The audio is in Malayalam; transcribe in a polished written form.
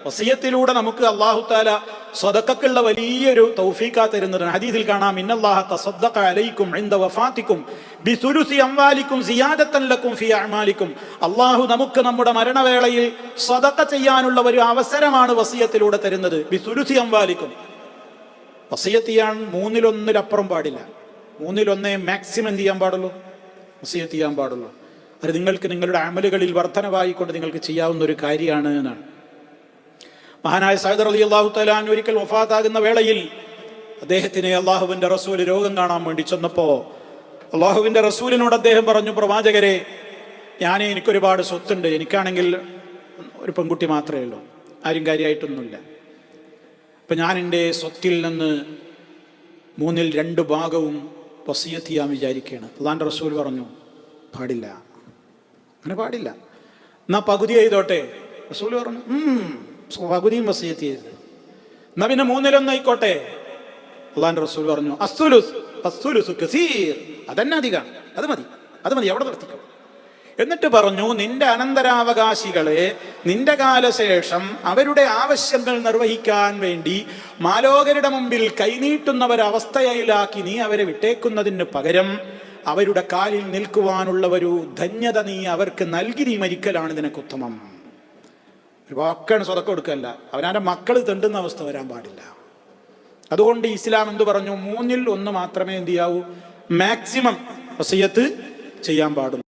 വസിയത്തിലൂടെ നമുക്ക് അല്ലാഹു തആല സ്വതക്കക്കുള്ള വലിയൊരു തൗഫീഖാ തരുന്നത്. ഹദീസിൽ കാണാം, ഇന്നല്ലാഹ തസദ്ദഖ അലൈക്കും ഇൻദ വഫാത്തിക്കും ബിസുലുസി അംവാലിക്കും സിയാദത്തൻ ലക്കും ഫീ അഅമാലിക്കും. അല്ലാഹു നമുക്ക് നമ്മുടെ മരണവേളയിൽ സ്വതക്ക ചെയ്യാനുള്ള ഒരു അവസരമാണ് വസിയത്തിലൂടെ തരുന്നത്. ബിസുലുസി അംവാലിക്കും. വസിയത്ത് ചെയ്യാൻ 1/3 പാടില്ല. 1/1 മാക്സിമം എന്ത് ചെയ്യാൻ പാടുള്ളൂ? വസിയത്ത് ചെയ്യാൻ പാടുള്ളൂ. അത് നിങ്ങൾക്ക് നിങ്ങളുടെ അമലുകളിൽ വർധനവായിക്കൊണ്ട് നിങ്ങൾക്ക് ചെയ്യാവുന്ന ഒരു കാര്യമാണ് എന്നാണ്. മഹാനായ സഅദ് റളിയല്ലാഹു തആല അൻഹു ഒരിക്കൽ വഫാത്താകുന്ന വേളയിൽ അദ്ദേഹത്തിന് അള്ളാഹുവിന്റെ റസൂൽ രോഗം കാണാൻ വേണ്ടി ചെന്നപ്പോൾ അള്ളാഹുവിന്റെ റസൂലിനോട് അദ്ദേഹം പറഞ്ഞു, പ്രവാചകരെ, എനിക്കൊരുപാട് സ്വത്തുണ്ട്, എനിക്കാണെങ്കിൽ ഒരു പെൺകുട്ടി മാത്രമേ ഉള്ളൂ, ആരും കാര്യമായിട്ടൊന്നുമില്ല. അപ്പം ഞാൻ എൻ്റെ സ്വത്തിൽ നിന്ന് 2/3 ഭാഗവും വസിയത്ത് ചെയ്യാൻ വിചാരിക്കുകയാണ്. അള്ളാഹിന്റെ റസൂൽ പറഞ്ഞു, പാടില്ല, അങ്ങനെ പാടില്ല. എന്നാ പകുതി ചെയ്തോട്ടെ. റസൂൽ പറഞ്ഞു, പകുതിയും വസിയത്ത് ചെയ്ത്, എന്നാ പിന്നെ 1/1 ആയിക്കോട്ടെ. അള്ളാഹിന്റെ റസൂൽ പറഞ്ഞു, അസ്സുലുസു കസീർ, അതന്നെ അധികം, അത് മതി, എവിടെ നിർത്തിക്കും. എന്നിട്ട് പറഞ്ഞു, നിന്റെ അനന്തരാവകാശികളെ നിന്റെ കാലശേഷം അവരുടെ ആവശ്യങ്ങൾ നിർവഹിക്കാൻ വേണ്ടി മാലോകരുടെ മുമ്പിൽ കൈനീട്ടുന്നവരവസ്ഥയിലാക്കി നീ അവരെ വിട്ടേക്കുന്നതിന് പകരം അവരുടെ കാലിൽ നിൽക്കുവാനുള്ള ഒരു ധന്യത നീ അവർക്ക് നൽകി നീ മരിക്കലാണ് നിനക്കുത്തമം. ഒരു വാക്കാണ് സ്വതക്കം കൊടുക്കല്ല, അവനാൻ്റെ മക്കൾ തെണ്ടുന്ന അവസ്ഥ വരാൻ പാടില്ല. അതുകൊണ്ട് ഇസ്ലാം എന്തു പറഞ്ഞു? 1/3 മാത്രമേ എന്ത് ചെയ്യാവൂ? മാക്സിമം വസിയത്ത് ചെയ്യാൻ പാടുള്ളൂ.